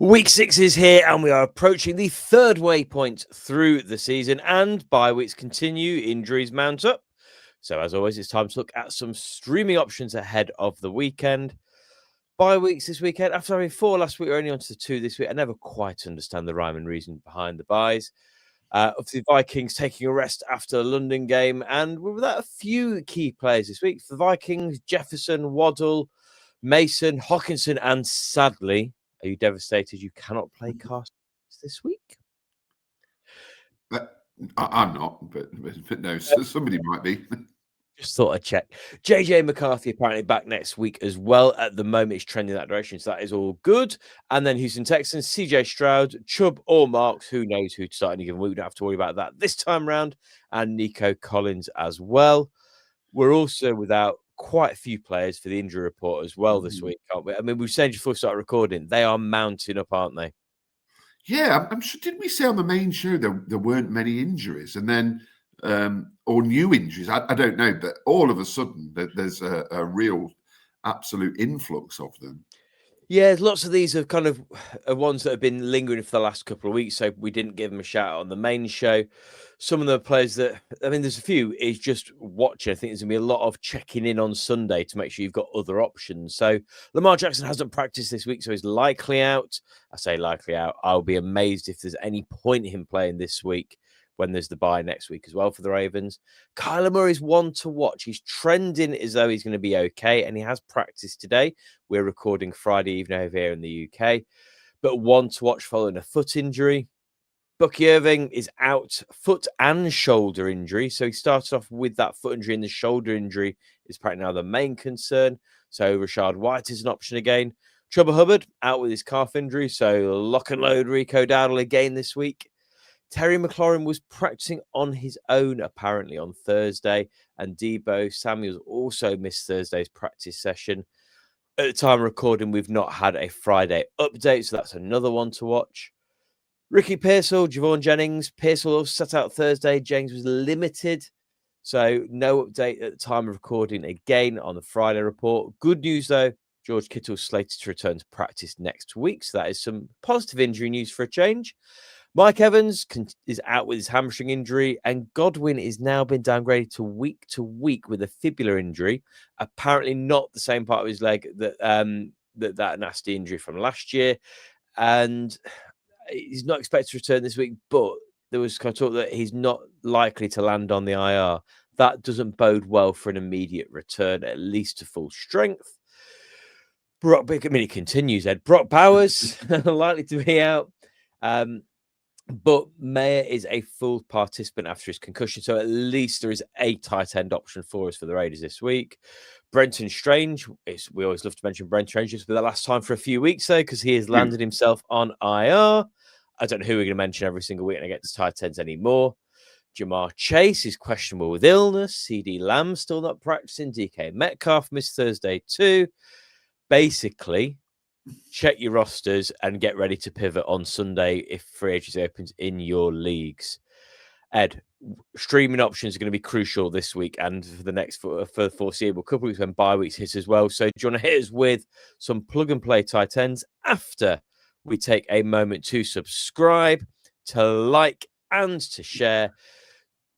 Week 6 is here and we are approaching the third waypoint through the season, and bye weeks continue, injuries mount up. So as always, it's time to look at some streaming options ahead of the weekend. Bye weeks this weekend. After having 4 last week, we're only on to 2 this week. I never quite understand the rhyme and reason behind the buys. Of the Vikings taking a rest after the London game, and we're without a few key players this week. For the Vikings, Jefferson, Waddle, Mason, Hawkinson, and sadly, are you devastated you cannot play Carson this week? I'm not, but no, somebody might be. Just thought I'd check. JJ McCarthy apparently back next week as well. At the moment, it's trending that direction, so that is all good. And then Houston Texans, CJ Stroud, Chubb or Marks. Who knows who'd start any given week? We don't have to worry about that this time round. And Nico Collins as well. We're also without quite a few players for the injury report as well this week, aren't we? I mean, we've said before we start recording, they are mounting up, aren't they? Yeah, I'm sure. Didn't we say on the main show there weren't many injuries, and then or new injuries? I don't know, but all of a sudden there's a real absolute influx of them. Yeah, lots of these are kind of ones that have been lingering for the last couple of weeks, so we didn't give them a shout out on the main show. Some of the players that, I mean, there's a few, is just watching. I think there's going to be a lot of checking in on Sunday to make sure you've got other options. So Lamar Jackson hasn't practiced this week, so he's likely out. I say likely out. I'll be amazed if there's any point in him playing this week when there's the bye next week as well for the Ravens. Kyler Murray's one to watch. He's trending as though he's going to be okay, and he has practiced today. We're recording Friday evening over here in the UK. But one to watch following a foot injury. Bucky Irving is out, foot and shoulder injury. So he started off with that foot injury, and the shoulder injury is apparently now the main concern. So Rashad White is an option again. Chuba Hubbard out with his calf injury. So lock and load Rico Dowdle again this week. Terry McLaurin was practicing on his own, apparently, on Thursday. And Deebo Samuels also missed Thursday's practice session. At the time of recording, we've not had a Friday update, so that's another one to watch. Ricky Pearsall, Javon Jennings. Pearsall sat out Thursday. James was limited. So no update at the time of recording again on the Friday report. Good news, though. George Kittle's slated to return to practice next week. So that is some positive injury news for a change. Mike Evans is out with his hamstring injury, and Godwin is now been downgraded to week with a fibular injury. Apparently not the same part of his leg that nasty injury from last year. And he's not expected to return this week, but there was kind of talk that he's not likely to land on the IR. That doesn't bode well for an immediate return, at least to full strength. It continues, Ed. Brock Bowers likely to be out. But Mayer is a full participant after his concussion, so at least there is a tight end option for us for the Raiders this week. Brenton Strange, we always love to mention Brenton Strange. It's been the last time for a few weeks, though, because he has landed himself on IR. I don't know who we're going to mention every single week against tight ends anymore. Jamar Chase is questionable with illness. CD Lamb still not practicing. DK Metcalf missed Thursday too. Basically, check your rosters and get ready to pivot on Sunday if free agency opens in your leagues. Ed, streaming options are going to be crucial this week and for the foreseeable couple of weeks when bye weeks hit as well. So do you want to hit us with some plug and play tight ends after we take a moment to subscribe, to like, and to share?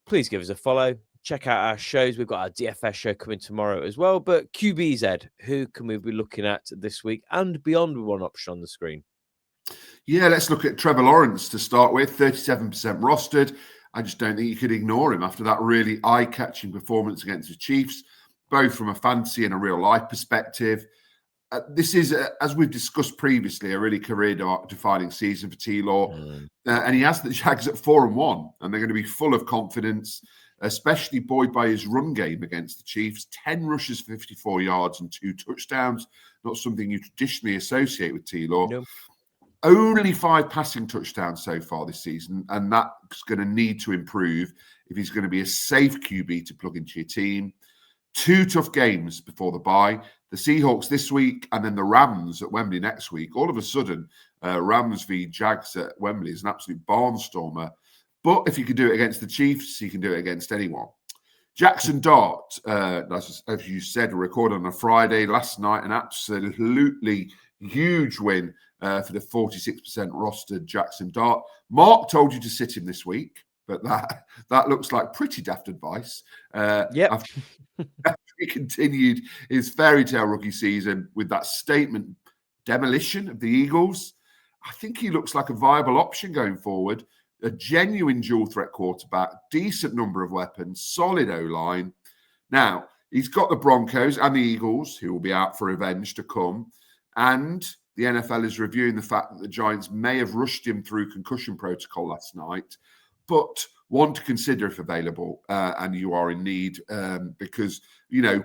Please give us a follow. Check out our shows. We've got our DFS show coming tomorrow as well. But QB's, Ed, who can we be looking at this week and beyond with one option on the screen? Yeah, let's look at Trevor Lawrence to start with. 37% rostered. I just don't think you could ignore him after that really eye-catching performance against the Chiefs, both from a fantasy and a real-life perspective. This is, as we've discussed previously, a really career-defining season for T-Law. And he has the Jags at 4-1, and they're going to be full of confidence, especially buoyed by his run game against the Chiefs. 10 rushes for 54 yards and 2 touchdowns. Not something you traditionally associate with T-Law. Nope. Only 5 passing touchdowns so far this season, and that's going to need to improve if he's going to be a safe QB to plug into your team. 2 tough games before the bye. The Seahawks this week and then the Rams at Wembley next week. All of a sudden, Rams v Jags at Wembley is an absolute barnstormer. But if you can do it against the Chiefs, you can do it against anyone. Jackson Dart, as you said, recorded on a Friday last night, an absolutely huge win for the 46% rostered Jackson Dart. Mark told you to sit him this week, but that looks like pretty daft advice. Yep. After he continued his fairy tale rookie season with that statement demolition of the Eagles, I think he looks like a viable option going forward. A genuine dual threat quarterback, decent number of weapons, solid O-line. Now, he's got the Broncos and the Eagles, who will be out for revenge to come. And the NFL is reviewing the fact that the Giants may have rushed him through concussion protocol last night, but one to consider if available and you are in need, because,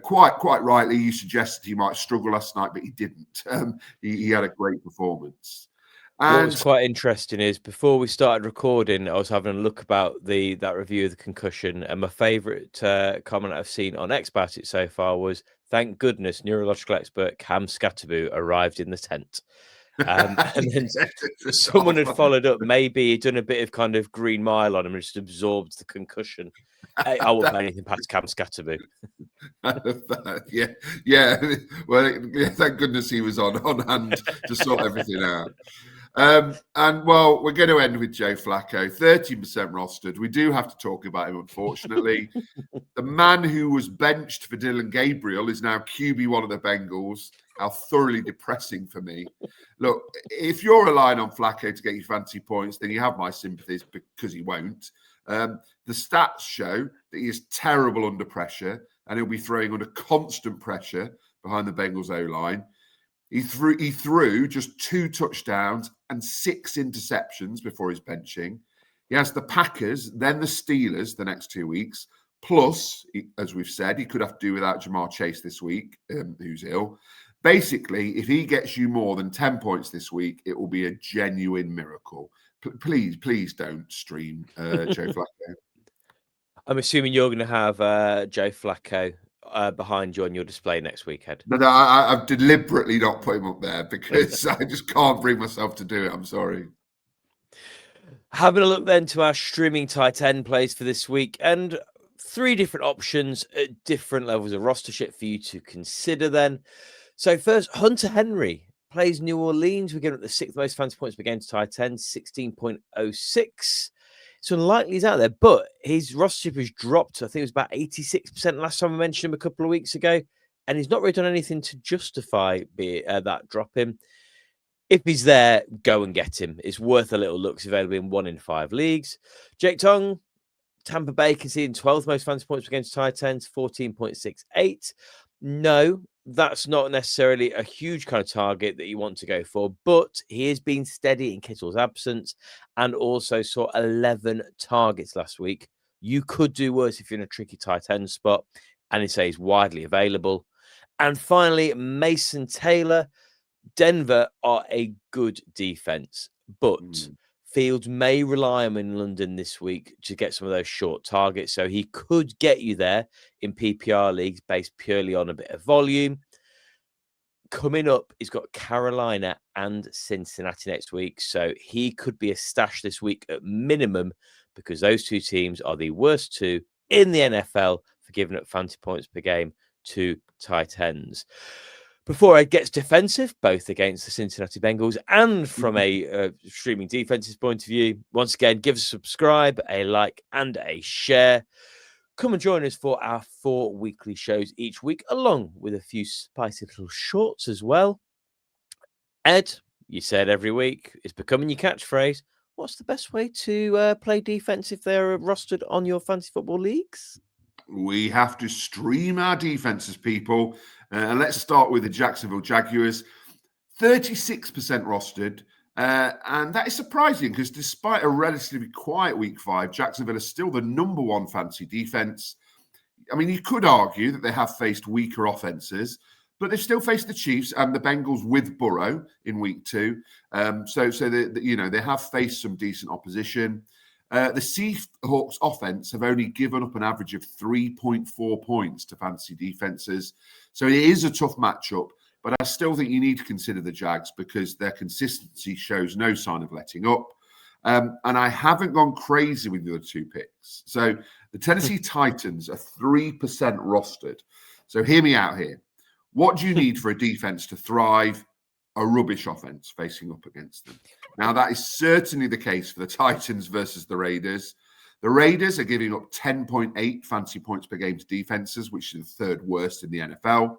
quite rightly, you suggested he might struggle last night, but he didn't. He had a great performance. And what was quite interesting is before we started recording, I was having a look about that review of the concussion, and my favourite comment I've seen on X about it so far was, "Thank goodness neurological expert Cam Scatterboo arrived in the tent." And then someone had followed up. Maybe he'd done a bit of kind of Green Mile on him and just absorbed the concussion. I won't pay anything past Cam Scatterboo. Yeah. Well, thank goodness he was on hand to sort everything out. And we're going to end with Joe Flacco, 13% rostered. We do have to talk about him, unfortunately. The man who was benched for Dylan Gabriel is now QB1 of the Bengals. How thoroughly depressing for me. Look, if you're relying on Flacco to get you fantasy points, then you have my sympathies, because he won't. The stats show that he is terrible under pressure, and he'll be throwing under constant pressure behind the Bengals O-line. He threw just 2 touchdowns and 6 interceptions before his benching. He has the Packers, then the Steelers the next 2 weeks. Plus, as we've said, he could have to do without Jamar Chase this week, who's ill. Basically, if he gets you more than 10 points this week, it will be a genuine miracle. Please don't stream Joe Flacco. I'm assuming you're going to have Joe Flacco behind you on your display next week, Ed. No, I've deliberately not put him up there because I just can't bring myself to do it. I'm sorry. Having a look then to our streaming tight end plays for this week, and 3 different options at different levels of rostership for you to consider then. So first, Hunter Henry plays New Orleans. We're getting at the 6th most fantasy points per game to tight end, 16.06. It's unlikely he's out there, but his rostership has dropped. I think it was about 86% last time I mentioned him a couple of weeks ago, and he's not really done anything to justify that drop him. If he's there, go and get him. It's worth a little look. It's available in 1 in 5 leagues. Jake Tong, Tampa Bay conceding 12th most fantasy points against tight ends, 14.68. No, that's not necessarily a huge kind of target that you want to go for, but he has been steady in Kittle's absence and also saw 11 targets last week. You could do worse if you're in a tricky tight end spot, and he's widely available. And finally, Mason Taylor. Denver are a good defense, but Fields may rely on him in London this week to get some of those short targets. So he could get you there in PPR leagues based purely on a bit of volume. Coming up, he's got Carolina and Cincinnati next week. So he could be a stash this week at minimum, because those 2 teams are the worst 2 in the NFL for giving up fantasy points per game to tight ends. Before Ed gets defensive, both against the Cincinnati Bengals and from a streaming defenses point of view, once again, give us a subscribe, a like, and a share. Come and join us for our 4 weekly shows each week, along with a few spicy little shorts as well. Ed, you said every week, it's becoming your catchphrase. What's the best way to play defense if they're rostered on your fantasy football leagues? We have to stream our defenses, people. And let's start with the Jacksonville Jaguars. 36% rostered. And that is surprising because despite a relatively quiet week 5, Jacksonville is still the number 1 fantasy defense. I mean, you could argue that they have faced weaker offenses, but they've still faced the Chiefs and the Bengals with Burrow in week 2. So they have faced some decent opposition. The Seahawks offense have only given up an average of 3.4 points to fantasy defenses. So it is a tough matchup, but I still think you need to consider the Jags because their consistency shows no sign of letting up. And I haven't gone crazy with the other 2 picks. So the Tennessee Titans are 3% rostered. So hear me out here. What do you need for a defense to thrive? a rubbish offense facing up against them. Now, that is certainly the case for the Titans versus the Raiders. The Raiders are giving up 10.8 fantasy points per game to defenses, which is the third worst in the NFL.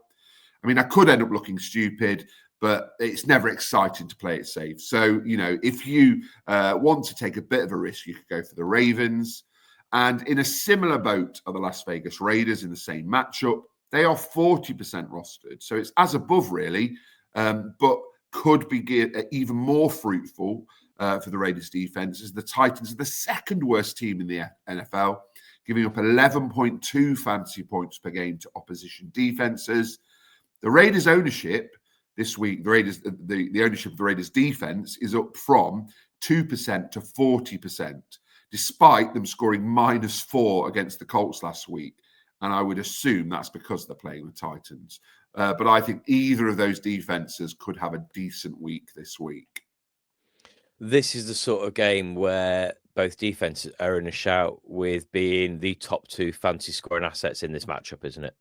I mean, I could end up looking stupid, but it's never exciting to play it safe. So, if you want to take a bit of a risk, you could go for the Ravens. And in a similar boat are the Las Vegas Raiders in the same matchup. They are 40% rostered. So it's as above, really, but could be even more fruitful for the Raiders defense, as the Titans are the second worst team in the NFL, giving up 11.2 fantasy points per game to opposition defenses. The Raiders ownership this week, the ownership of the Raiders defense is up from 2% to 40%, despite them scoring -4 against the Colts last week. And I would assume that's because they're playing the Titans. But I think either of those defenses could have a decent week this week. This is the sort of game where both defenses are in a shout with being the top 2 fantasy scoring assets in this matchup, isn't it?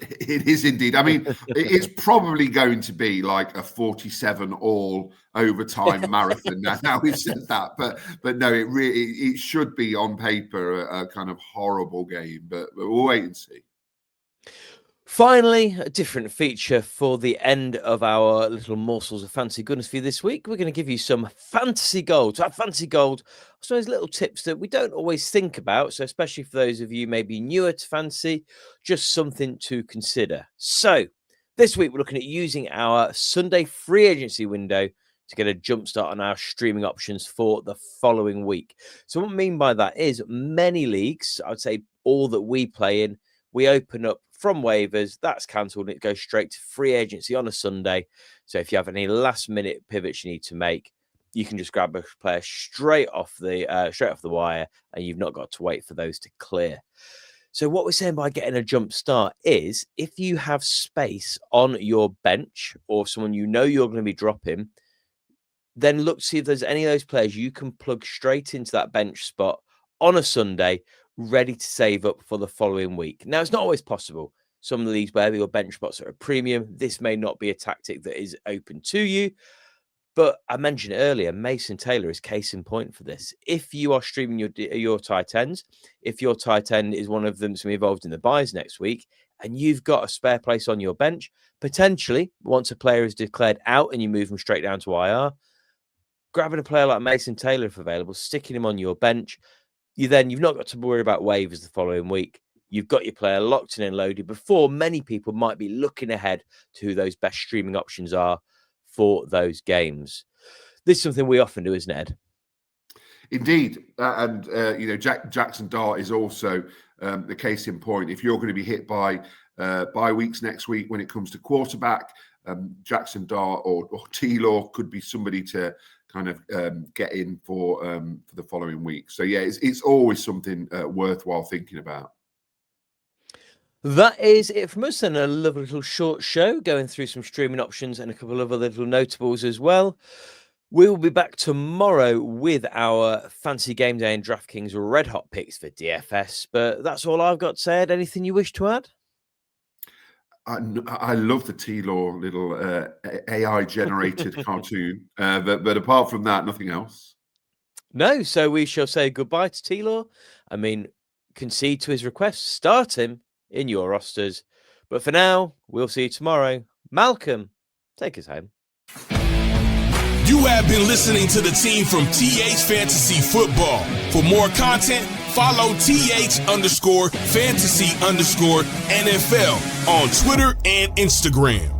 It is indeed. I mean, it's probably going to be like a 47-all overtime marathon. Now we've said that, but no, it should be on paper a kind of horrible game. But we'll wait and see. Finally, a different feature for the end of our little morsels of fantasy goodness for you this week. We're going to give you some fantasy gold. So, fantasy gold, so those little tips that we don't always think about. So, especially for those of you maybe newer to fantasy, just something to consider. So, this week we're looking at using our Sunday free agency window to get a jump start on our streaming options for the following week. So, what I mean by that is many leagues, I would say all that we play in, we open up from waivers, that's cancelled, and it goes straight to free agency on a Sunday. So if you have any last minute pivots you need to make, you can just grab a player straight off the wire, and you've not got to wait for those to clear. So what we're saying by getting a jump start is if you have space on your bench or someone you're going to be dropping, then look to see if there's any of those players you can plug straight into that bench spot on a Sunday, ready to save up for the following week. Now, it's not always possible. Some of the leagues where your bench spots are a premium, this may not be a tactic that is open to you. But I mentioned earlier, Mason Taylor is case in point for this. If you are streaming your tight ends, if your tight end is one of them that's involved in the buys next week, and you've got a spare place on your bench, potentially, once a player is declared out and you move them straight down to IR, grabbing a player like Mason Taylor if available, sticking him on your bench, you've not got to worry about waivers the following week. You've got your player locked in and loaded before many people might be looking ahead to who those best streaming options are for those games. This is something we often do, isn't it, Ed? Indeed. Jackson Dart is also the case in point. If you're going to be hit by bye weeks next week when it comes to quarterback, Jackson Dart or T-Law could be somebody to kind of get in for the following week. So, yeah, it's always something worthwhile thinking about. That is it from us, and a lovely little short show going through some streaming options and a couple of other little notables as well. We will be back tomorrow with our Fantasy Game Day and DraftKings Red Hot picks for DFS. But that's all I've got to say. Ed, anything you wish to add? I love the T-Law little AI-generated cartoon. But apart from that, nothing else. No, so we shall say goodbye to T-Law. I mean, concede to his request. Start him in your rosters. But for now, we'll see you tomorrow. Malcolm, take us home. You have been listening to the team from TH Fantasy Football. For more content, follow TH_fantasy_NFL on Twitter and Instagram.